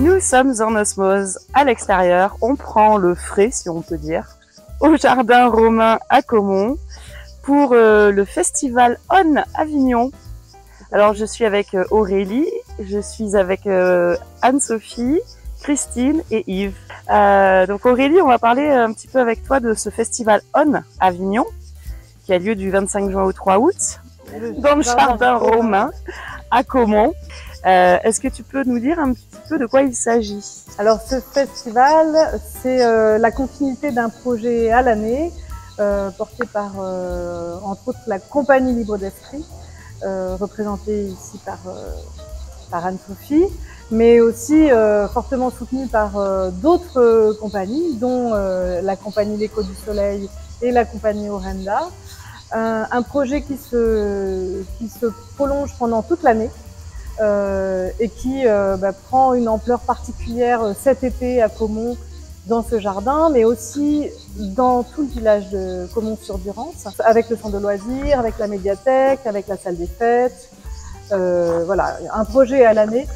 Nous sommes en osmose à l'extérieur, on prend le frais si on peut dire, au jardin romain à Caumont pour le festival On Avignon. Alors je suis avec Aurélie, je suis avec Anne-Sophie, Christine et Yves. Donc Aurélie, on va parler un petit peu avec toi de ce festival On Avignon qui a lieu du 25 juin au 3 août dans le jardin romain à Caumont. Est-ce que tu peux nous dire un petit peu de quoi il s'agit? Alors ce festival, c'est la continuité d'un projet à l'année porté par entre autres la Compagnie Libre d'Esprit, représentée ici par Anne-Sophie, mais aussi fortement soutenue par d'autres compagnies, dont la Compagnie L'Écho du Soleil et la Compagnie Orenda. Un projet qui se prolonge pendant toute l'année et qui prend une ampleur particulière cet été à Caumont dans ce jardin, mais aussi dans tout le village de Caumont-sur-Durance, avec le centre de loisirs, avec la médiathèque, avec la salle des fêtes. Voilà, un projet à l'année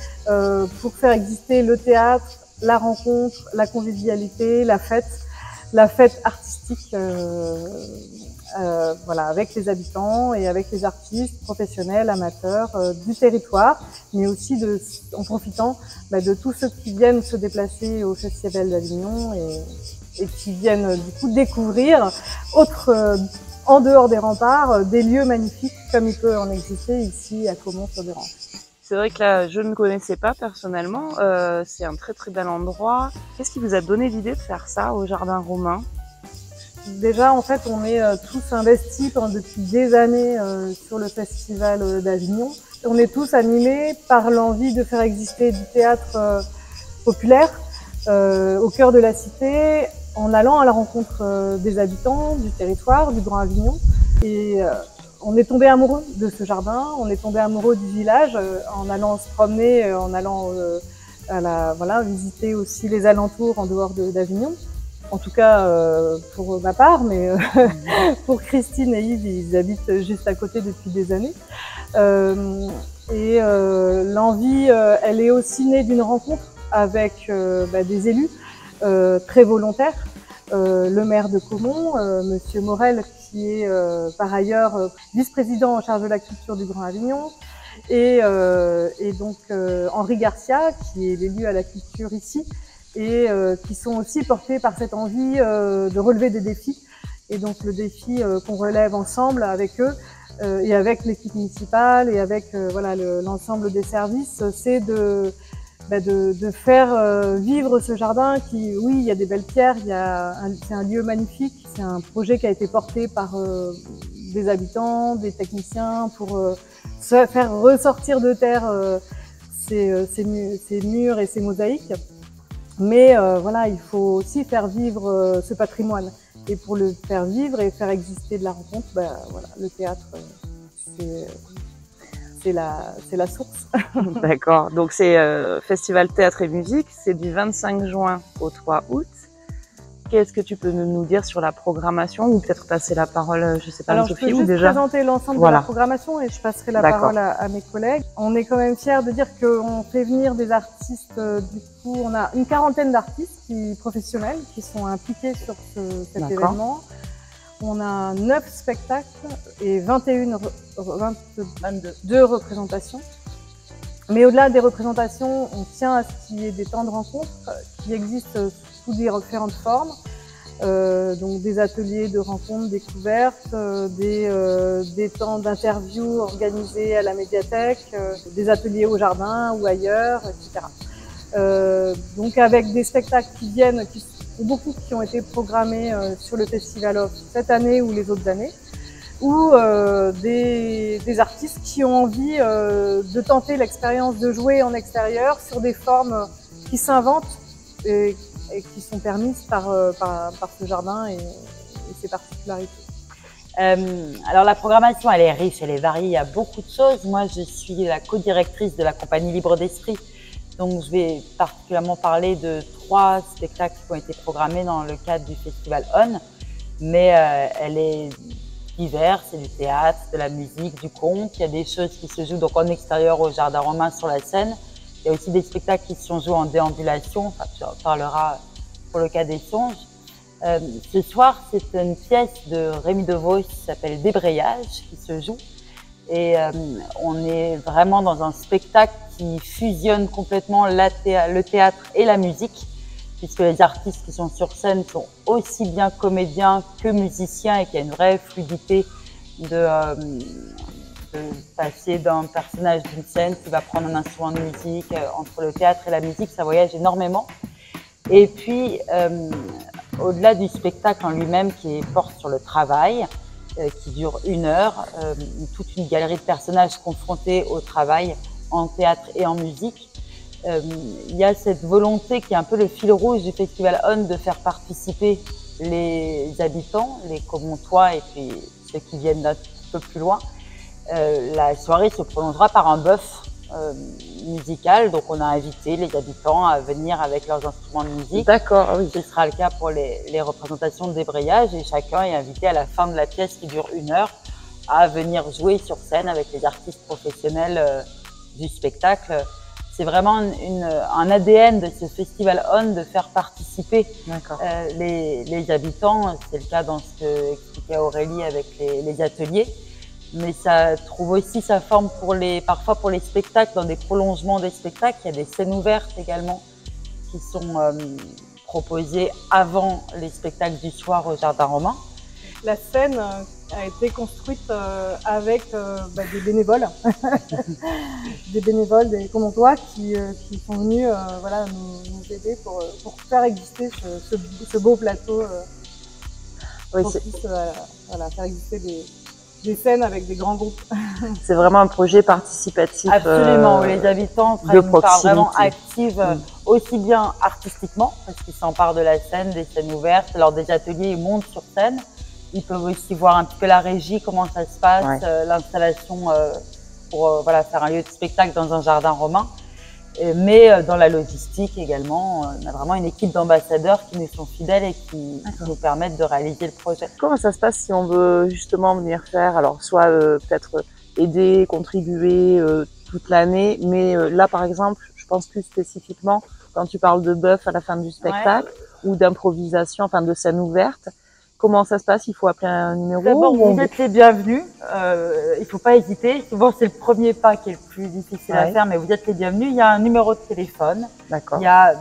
pour faire exister le théâtre, la rencontre, la convivialité, la fête artistique, voilà, avec les habitants et avec les artistes professionnels, amateurs du territoire, mais aussi en profitant de tous ceux qui viennent se déplacer au Festival d'Avignon et qui viennent du coup découvrir en dehors des remparts, des lieux magnifiques comme il peut en exister ici à Caumont-sur-Durance. C'est vrai que là, je ne connaissais pas personnellement. C'est un très très bel endroit. Qu'est-ce qui vous a donné l'idée de faire ça au jardin romain? Déjà, en fait, on est tous investis depuis des années sur le Festival d'Avignon. On est tous animés par l'envie de faire exister du théâtre populaire au cœur de la cité, en allant à la rencontre des habitants, du territoire, du Grand Avignon. Et on est tombé amoureux de ce jardin, on est tombé amoureux du village en allant se promener, en allant visiter aussi les alentours en dehors d'Avignon. En tout cas pour ma part, mais pour Christine et Yves, ils habitent juste à côté depuis des années. L'envie, elle est aussi née d'une rencontre avec des élus très volontaires. Le maire de Caumont, Monsieur Morel, qui est par ailleurs vice-président en charge de la culture du Grand Avignon, et donc Henri Garcia, qui est l'élu à la culture ici, et qui sont aussi portés par cette envie de relever des défis. Et donc le défi qu'on relève ensemble avec eux et avec l'équipe municipale et avec l'ensemble des services, c'est de faire vivre ce jardin qui, oui, il y a des belles pierres, c'est un lieu magnifique, c'est un projet qui a été porté par des habitants, des techniciens pour faire ressortir de terre ces murs et ces mosaïques. Mais voilà, il faut aussi faire vivre ce patrimoine. Et pour le faire vivre et faire exister de la rencontre, voilà, le théâtre, c'est la source. D'accord. Donc c'est Festival Théâtre et Musique, c'est du 25 juin au 3 août. Qu'est-ce que tu peux nous dire sur la programmation ou peut-être passer la parole, je sais pas, alors, Sophie, je peux juste présenter l'ensemble de la programmation et je passerai la parole à mes collègues. On est quand même fiers de dire qu'on fait venir des artistes, du coup, on a une quarantaine d'artistes professionnels qui sont impliqués sur cet événement. On a 9 spectacles et 22 représentations. Mais au-delà des représentations, on tient à ce qu'il y ait des temps de rencontre qui existent sous différentes formes. Donc des ateliers de rencontres, découvertes, des temps d'interview organisés à la médiathèque, des ateliers au jardin ou ailleurs, etc. Donc avec des spectacles beaucoup qui ont été programmés sur le Festival Off cette année ou les autres années, ou des artistes qui ont envie de tenter l'expérience de jouer en extérieur sur des formes qui s'inventent et qui sont permises par ce jardin et ses particularités. Alors la programmation, elle est riche, elle est variée, il y a beaucoup de choses. Moi, je suis la co-directrice de la Compagnie Libre d'Esprit, donc je vais particulièrement parler de 3 spectacles qui ont été programmés dans le cadre du Festival On, mais elle est diverse, c'est du théâtre, de la musique, du conte. Il y a des choses qui se jouent donc en extérieur au jardin romain sur la scène. Il y a aussi des spectacles qui se sont joués en déambulation, enfin, tu en parleras pour le cas des songes. Ce soir, c'est une pièce de Rémi Devos qui s'appelle Débrayage qui se joue. Et on est vraiment dans un spectacle qui fusionne complètement le théâtre et la musique, puisque les artistes qui sont sur scène sont aussi bien comédiens que musiciens et qu'il y a une vraie fluidité de passer d'un personnage d'une scène qui va prendre un instrument de musique. Entre le théâtre et la musique, ça voyage énormément. Et puis, au-delà du spectacle en lui-même qui porte sur le travail, qui dure 1 heure, toute une galerie de personnages confrontés au travail en théâtre et en musique. Il y a cette volonté qui est un peu le fil rouge du Festival On de faire participer les habitants, les Commontois et puis ceux qui viennent d'un petit peu plus loin. La soirée se prolongera par un bœuf musical, donc on a invité les habitants à venir avec leurs instruments de musique. D'accord, oui. Ce sera le cas pour les représentations de débrayage et chacun est invité à la fin de la pièce qui dure 1 heure à venir jouer sur scène avec les artistes professionnels du spectacle. C'est vraiment un ADN de ce Festival On de faire participer les habitants. C'est le cas dans ce que expliquait Aurélie avec les ateliers. Mais ça trouve aussi sa forme parfois pour les spectacles, dans des prolongements des spectacles. Il y a des scènes ouvertes également qui sont proposées avant les spectacles du soir au Jardin Romain. La scène a été construite avec des bénévoles, des Commontois qui sont venus nous aider pour faire exister ce beau plateau, pour faire exister des scènes avec des grands groupes. C'est vraiment un projet participatif. Absolument, où les habitants prennent une part vraiment active, aussi bien artistiquement, parce qu'ils s'emparent de la scène, des scènes ouvertes, lors des ateliers, ils montent sur scène. Ils peuvent aussi voir un petit peu la régie, comment ça se passe, l'installation pour faire un lieu de spectacle dans un jardin romain. Mais dans la logistique également, on a vraiment une équipe d'ambassadeurs qui nous sont fidèles et qui nous permettent de réaliser le projet. Comment ça se passe si on veut justement venir faire, alors soit peut-être aider, contribuer toute l'année, mais là par exemple, je pense plus spécifiquement quand tu parles de bœuf à la fin du spectacle ou d'improvisation, enfin de scène ouverte. Comment ça se passe? Il faut appeler un numéro? D'abord, vous êtes les bienvenus. Il faut pas hésiter. Souvent, c'est le premier pas qui est le plus difficile à faire, mais vous êtes les bienvenus. Il y a un numéro de téléphone. D'accord. Il y a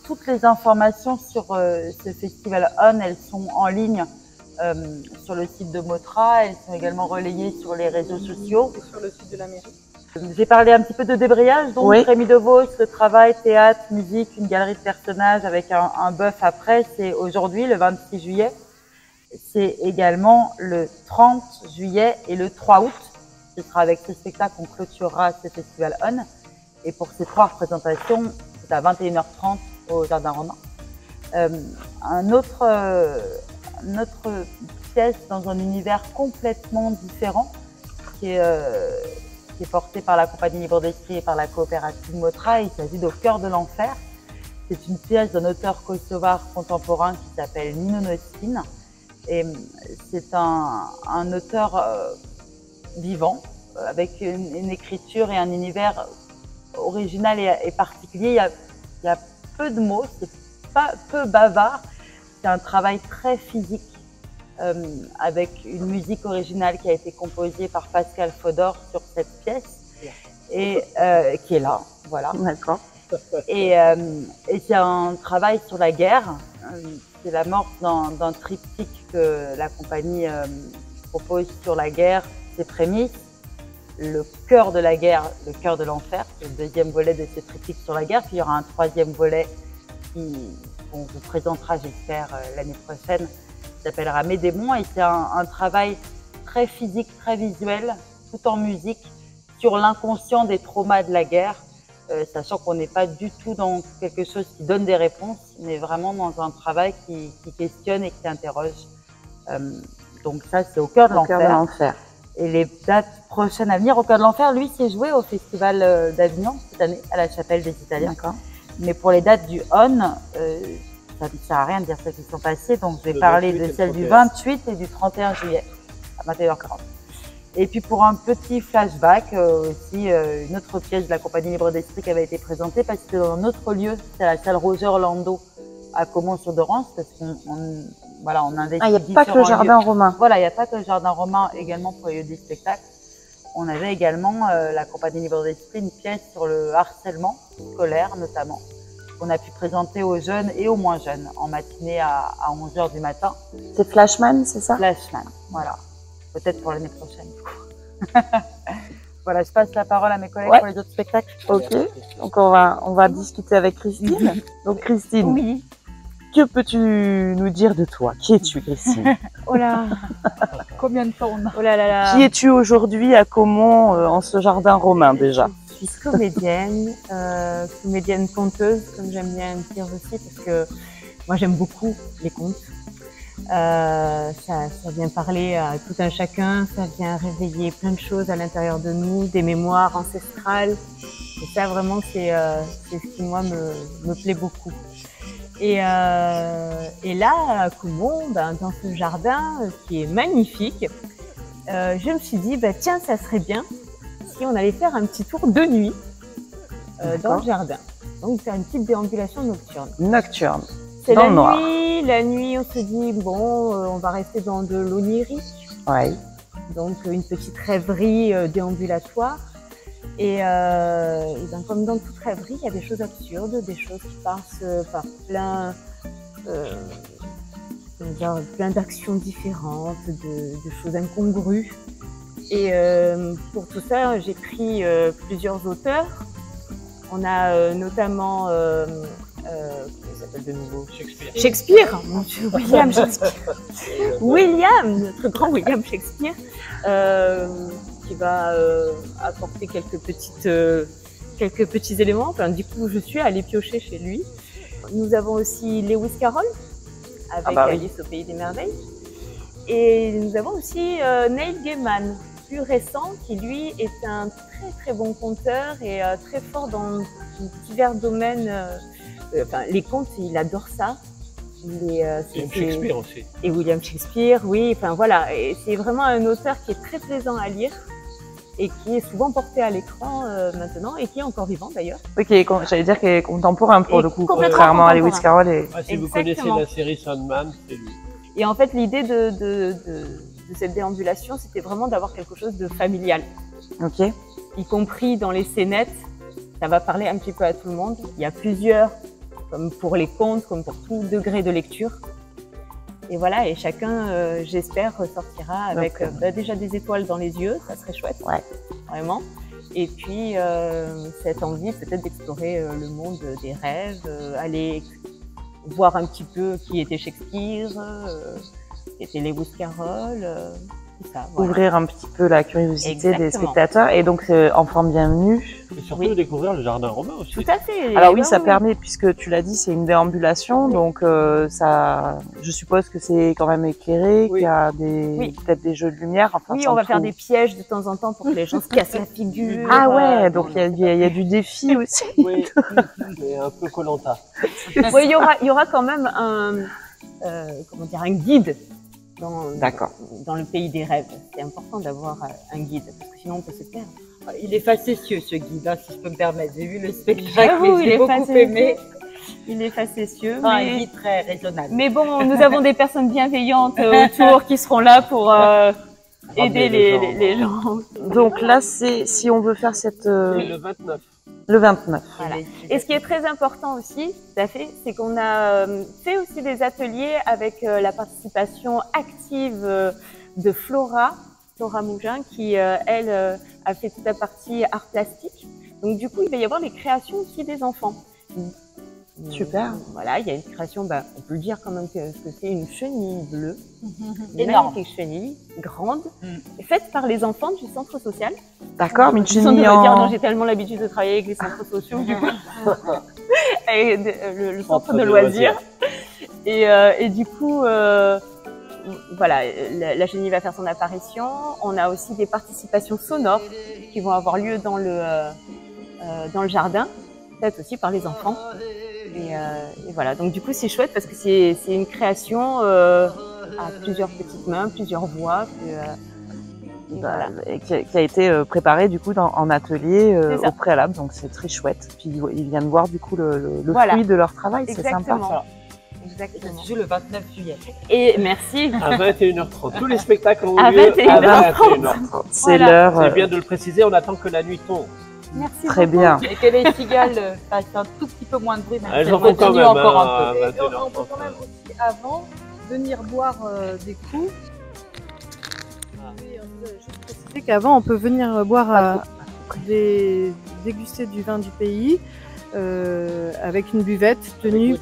toutes les informations sur ce Festival On. Elles sont en ligne sur le site de Motra. Elles sont également relayées sur les réseaux sociaux. Et sur le site de la mairie. J'ai parlé un petit peu de débrayage. Donc, Rémi Devos, le travail, théâtre, musique, une galerie de personnages avec un bœuf après. C'est aujourd'hui, le 26 juillet. C'est également le 30 juillet et le 3 août. Ce sera avec ce spectacle qu'on clôturera ce Festival On. Et pour ces 3 représentations, c'est à 21h30 au Jardin Romain. Une autre pièce dans un univers complètement différent qui est porté par la Compagnie Libre d'Esprit et par la coopérative Motra. Il s'agit d'Au cœur de l'enfer. C'est une pièce d'un auteur kosovar contemporain qui s'appelle Nino Noskin. Et c'est un auteur vivant, avec une écriture et un univers original et particulier. Il y a peu de mots, c'est pas peu bavard. C'est un travail très physique, avec une musique originale qui a été composée par Pascal Fodor sur cette pièce, et qui est là, voilà. D'accord. Et c'est un travail sur la guerre. C'est l'amorce d'un triptyque que la compagnie propose sur la guerre, ses prémices, le cœur de la guerre, le cœur de l'enfer, c'est le 2e volet de ce triptyque sur la guerre. Puis il y aura un 3e volet qu'on vous présentera, j'espère, l'année prochaine, qui s'appellera Mes démons. Et c'est un travail très physique, très visuel, tout en musique, sur l'inconscient des traumas de la guerre. Sachant qu'on n'est pas du tout dans quelque chose qui donne des réponses, mais vraiment dans un travail qui questionne et qui interroge. Donc ça, c'est Au cœur de l'enfer. Et les dates prochaines à venir, Au cœur de l'enfer, lui, s'est joué au Festival d'Avignon cette année, à la Chapelle des Italiens. Mais pour les dates du On, ça ne sert à rien de dire celles qui sont passées, donc je vais parler de celles du 28 et du 31 juillet, à 21h40. Et puis pour un petit flashback aussi, une autre pièce de la Compagnie Libre d'Esprit qui avait été présentée parce que dans notre lieu, c'est la salle Roger Orlando à Caumont-sur-Dorance parce qu'on voilà, on investit. Ah, il n'y a pas que le jardin romain. Voilà, il n'y a pas que le jardin romain également pour les lieux du spectacle. On avait également, la Compagnie Libre d'Esprit, une pièce sur le harcèlement scolaire notamment, qu'on a pu présenter aux jeunes et aux moins jeunes en matinée à 11h du matin. C'est Flashman, c'est ça? Flashman, voilà. Peut-être pour l'année prochaine. Voilà, je passe la parole à mes collègues pour les autres spectacles. Ok, donc on va discuter avec Christine. Donc Christine, oui. Que peux-tu nous dire de toi? Qui es-tu, Christine? Oh là, Combien de temps on a? oh là là là. Qui es-tu aujourd'hui à Caumont, en ce jardin romain déjà? Je suis comédienne conteuse, comme j'aime bien dire aussi, parce que moi j'aime beaucoup les contes. Ça vient parler à tout un chacun, ça vient réveiller plein de choses à l'intérieur de nous, des mémoires ancestrales. Et ça vraiment c'est ce qui moi me plaît beaucoup. Et là à Caumont, dans ce jardin qui est magnifique, je me suis dit tiens, ça serait bien si on allait faire un petit tour de nuit dans le jardin. Donc faire une petite déambulation nocturne. Nocturne. C'est dans le noir. La nuit, on se dit bon, on va rester dans de l'onirique. Ouais. Donc une petite rêverie déambulatoire. Et comme dans toute rêverie, il y a des choses absurdes, des choses qui passent par plein d'actions différentes, de choses incongrues. Et pour tout ça, j'ai pris plusieurs auteurs. On a notamment comment il s'appelle de nouveau? Shakespeare, mon Dieu, William Shakespeare. William, notre grand William Shakespeare, qui va apporter quelques petits éléments. Enfin, du coup, je suis allée piocher chez lui. Nous avons aussi Lewis Carroll avec Alice au Pays des Merveilles. Et nous avons aussi Neil Gaiman, plus récent, qui lui est un très très bon conteur et très fort dans divers domaines. Les contes, il adore ça. William Shakespeare aussi. Et William Shakespeare, oui. Enfin voilà, et c'est vraiment un auteur qui est très plaisant à lire et qui est souvent porté à l'écran maintenant et qui est encore vivant d'ailleurs. Ok, j'allais dire qu'il est contemporain pour le coup, complètement contrairement à Lewis Carroll. Et... si vous connaissez la série Sandman, c'est lui. Et en fait, l'idée de cette déambulation, c'était vraiment d'avoir quelque chose de familial. Ok. Y compris dans les scénettes, ça va parler un petit peu à tout le monde. Il y a plusieurs, comme pour les contes, comme pour tout degré de lecture. Et voilà, et chacun, j'espère, ressortira avec déjà des étoiles dans les yeux, ça serait chouette, vraiment. Et puis, cette envie peut-être d'explorer le monde des rêves, aller voir un petit peu qui était Shakespeare, qui était Lewis Carroll, tout ça. Voilà. Ouvrir un petit peu la curiosité des spectateurs et donc enfants bienvenus. Et surtout découvrir le jardin romain aussi. Tout à fait. Alors oui, ça permet, puisque tu l'as dit, c'est une déambulation, donc ça, je suppose que c'est quand même éclairé, qu'il y a peut-être des jeux de lumière. Enfin, oui, on va faire des pièges de temps en temps pour que les gens se cassent la figure. Ah ouais, donc il y a du défi aussi. Oui, mais un peu Koh-Lanta. Oui, il y aura quand même un guide dans le pays des rêves. C'est important d'avoir un guide, parce que sinon on peut se perdre. Il est facétieux ce guide, si je peux me permettre. J'ai vu le spectacle, j'ai beaucoup aimé. Il est facétieux, mais un guide très raisonnable. Mais bon, nous avons des personnes bienveillantes autour qui seront là pour aider les gens. Donc là, si on veut faire cette... le 29. Le 29. Voilà. Et ce qui est très important aussi, tout à fait, c'est qu'on a fait aussi des ateliers avec la participation active de Flora Mougin, qui, elle, a fait toute la partie art plastique. Donc du coup, il va y avoir les créations aussi des enfants. Super. Voilà, il y a une création, on peut le dire quand même que c'est une chenille bleue, énorme, magnifique chenille, grande, faite par les enfants du centre social. D'accord, mais une chenille en... J'ai tellement l'habitude de travailler avec les centres sociaux, du coup, et le centre de loisirs. Et du coup, voilà, la chenille va faire son apparition. On a aussi des participations sonores qui vont avoir lieu dans le jardin, faites aussi par les enfants. Et voilà, donc du coup c'est chouette parce que c'est une création à plusieurs petites mains, plusieurs voix. Voilà. Et qui a été préparé du coup en atelier C'est ça. au préalable, donc c'est très chouette. Puis ils viennent voir du coup le Voilà. fruit de leur travail, c'est sympa. Exactement. Ça Exactement. se joue le 29 juillet. Et merci. À 21h30. Tous les spectacles ont À lieu à 21h30. 21h30. C'est Voilà. l'heure. C'est bien de le préciser, on attend que la nuit tombe. Merci Très beaucoup. bien. Et que les cigales fassent un tout petit peu moins de bruit. Même Elles si en font quand continuent même encore un hein, peu. à Et on peut 21h30. quand même aussi, avant, venir boire des coups. Oui, on peut juste préciser qu'avant, on peut venir boire déguster du vin du pays avec une buvette tenue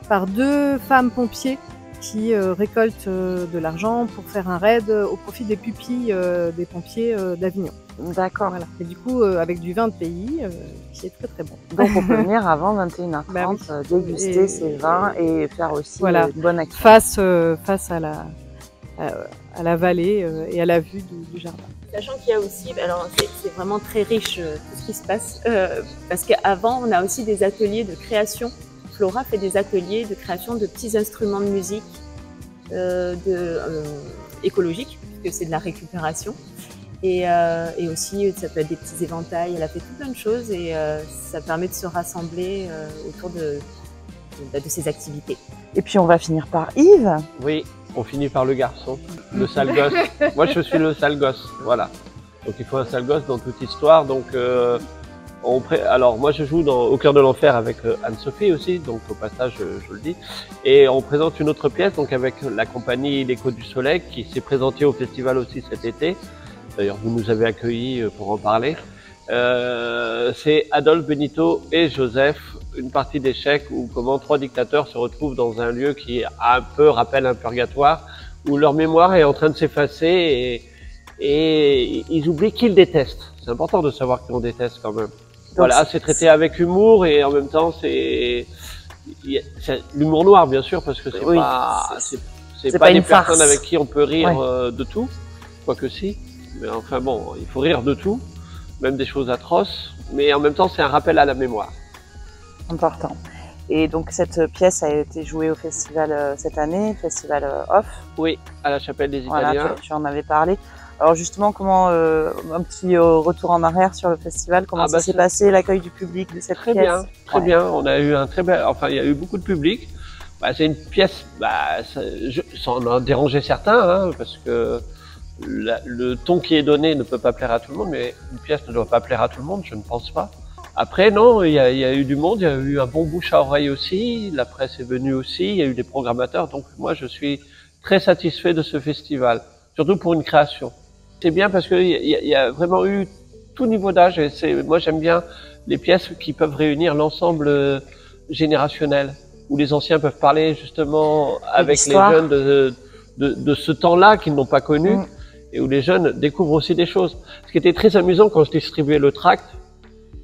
par deux femmes pompiers qui récoltent de l'argent pour faire un raid au profit des pupilles des pompiers d'Avignon. D'accord. Voilà. Et du coup, avec du vin de pays qui est très très bon. Donc on peut venir avant 21h30 Bah oui. déguster Et- ces vins et faire aussi Voilà. une bonne activité. Face à la vallée et à la vue du jardin. Sachant qu'il y a aussi, alors c'est vraiment très riche tout ce qui se passe, parce qu'avant on a aussi des ateliers de création. Flora fait des ateliers de création de petits instruments de musique écologiques, puisque c'est de la récupération. Et aussi, ça peut être des petits éventails. Elle a fait tout plein de choses et ça permet de se rassembler autour de ces activités. Et puis on va finir par Yves. Oui, on finit par le garçon, le sale gosse. Moi, je suis le sale gosse, voilà. Donc, il faut un sale gosse dans toute histoire. Donc, alors, moi, je joue au cœur de l'enfer avec Anne-Sophie aussi. Donc, au passage, je le dis. Et on présente une autre pièce, donc avec la compagnie L'Écho du Soleil, qui s'est présentée au festival aussi cet été. D'ailleurs, vous nous avez accueillis pour en parler. C'est Adolphe, Benito et Joseph, une partie d'échecs où comment trois dictateurs se retrouvent dans un lieu qui un peu rappelle un purgatoire, où leur mémoire est en train de s'effacer et ils oublient qu'ils détestent. C'est important de savoir qu'on déteste quand même. Voilà, c'est traité avec humour et en même temps c'est l'humour noir bien sûr parce que c'est Oui, c'est pas une des personnes farce. avec qui on peut rire de tout, quoique si. Mais enfin bon, il faut rire de tout, même des choses atroces, mais en même temps c'est un rappel à la mémoire. Important. Et donc cette pièce a été jouée au festival cette année, festival Off. Oui, à la Chapelle des Voilà, Italiens. tu en avais parlé. Alors justement, comment un petit retour en arrière sur le festival, comment ça s'est passé, l'accueil du public de cette très pièce? bien, très bien. On a eu un très bel, enfin il y a eu beaucoup de public. Bah, c'est une pièce, ça en a dérangé certains, hein, parce que le ton qui est donné ne peut pas plaire à tout le monde, mais une pièce ne doit pas plaire à tout le monde, je ne pense pas. Après, non, il y a eu du monde, il y a eu un bon bouche à oreille aussi, la presse est venue aussi, il y a eu des programmateurs, donc moi je suis très satisfait de ce festival, surtout pour une création. C'est bien parce qu'il y a vraiment eu tout niveau d'âge, et moi j'aime bien les pièces qui peuvent réunir l'ensemble générationnel, où les anciens peuvent parler justement avec les jeunes de ce temps-là qu'ils n'ont pas connu, et où les jeunes découvrent aussi des choses. Ce qui était très amusant quand je distribuais le tract,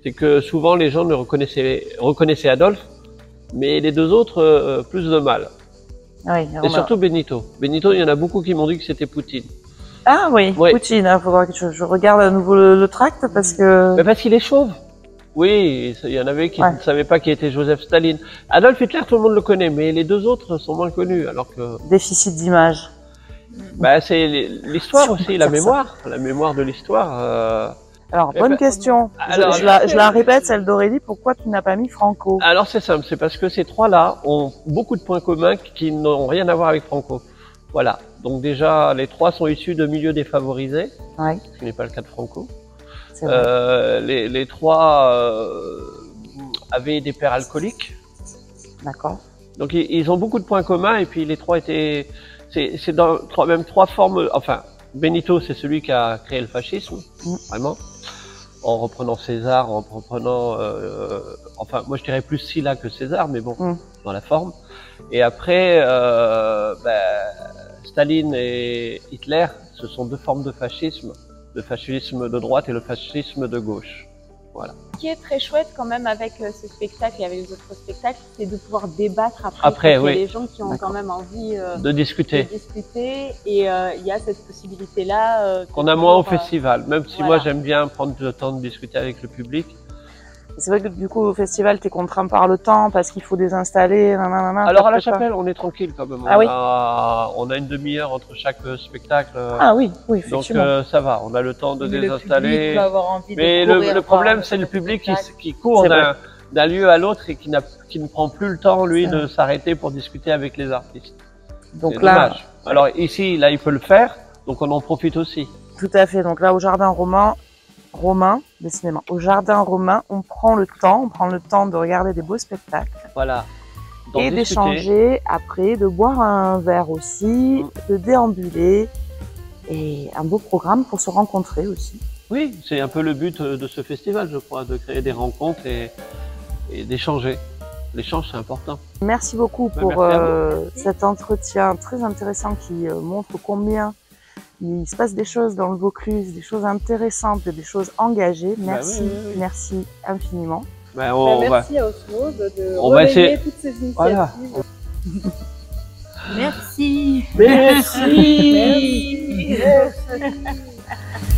c'est que souvent les gens reconnaissaient Adolphe, mais les deux autres, plus de mal. Oui, et surtout Benito. Benito, il y en a beaucoup qui m'ont dit que c'était Poutine. Ah oui, Poutine, il faudra que je regarde à nouveau le tract parce que... Mais parce qu'il est chauve. Oui, il y en avait qui ne savaient pas qui était Joseph Staline. Adolf Hitler, tout le monde le connaît, mais les deux autres sont moins connus, alors que... Déficit d'image. Bah, c'est l'histoire aussi, la mémoire de l'histoire. Alors, bonne question. Alors, je la répète, celle d'Aurélie, pourquoi tu n'as pas mis Franco? Alors, c'est simple, c'est parce que ces trois-là ont beaucoup de points communs qui n'ont rien à voir avec Franco. Voilà. Donc déjà, les trois sont issus de milieux défavorisés, ce qui n'est pas le cas de Franco. Les trois avaient des pères alcooliques. D'accord. Donc ils ont beaucoup de points communs et puis les trois étaient... C'est dans même trois formes... Enfin, Benito, c'est celui qui a créé le fascisme, vraiment, en reprenant César, en reprenant... enfin, moi je dirais plus Sylla que César, mais bon, dans la forme. Et après, Staline et Hitler, ce sont deux formes de fascisme. Le fascisme de droite et le fascisme de gauche. Voilà. Ce qui est très chouette quand même avec ce spectacle et avec les autres spectacles, c'est de pouvoir débattre après. Il y a des gens qui ont quand même envie de discuter. Et il y a cette possibilité-là. Qu'on a moins au festival, même si moi j'aime bien prendre le temps de discuter avec le public. C'est vrai que du coup, au festival, t'es contraint par le temps parce qu'il faut désinstaller. Nanana, Alors à la Chapelle, on est tranquille quand même. Ah oui. On a une demi-heure entre chaque spectacle. Ah oui, oui, Donc effectivement. ça va, on a le temps de Mais désinstaller. le public va avoir envie Mais de courir le voir problème, c'est le public spectacle. qui court C'est vrai. d'un lieu à l'autre et qui ne prend plus le temps, lui, C'est de s'arrêter pour discuter avec les artistes. Donc C'est là, dommage. Alors ici, là, il peut le faire, donc on en profite aussi. tout à fait. Donc là, au Jardin Romain, décidément, au Jardin Romain, on prend le temps de regarder des beaux spectacles Voilà. D'en et discuter. d'échanger après, de boire un verre aussi, de déambuler et un beau programme pour se rencontrer aussi. Oui, c'est un peu le but de ce festival, je crois, de créer des rencontres et d'échanger. L'échange, c'est important. Merci beaucoup Ben, pour merci à cet entretien très intéressant qui montre combien il se passe des choses dans le Vaucluse, des choses intéressantes, des choses engagées. Merci, oui, oui, oui. merci infiniment. Ben, on va... Merci à Osmose de on va relayer essayer- toutes ces initiatives. Voilà. Merci. Merci. Merci.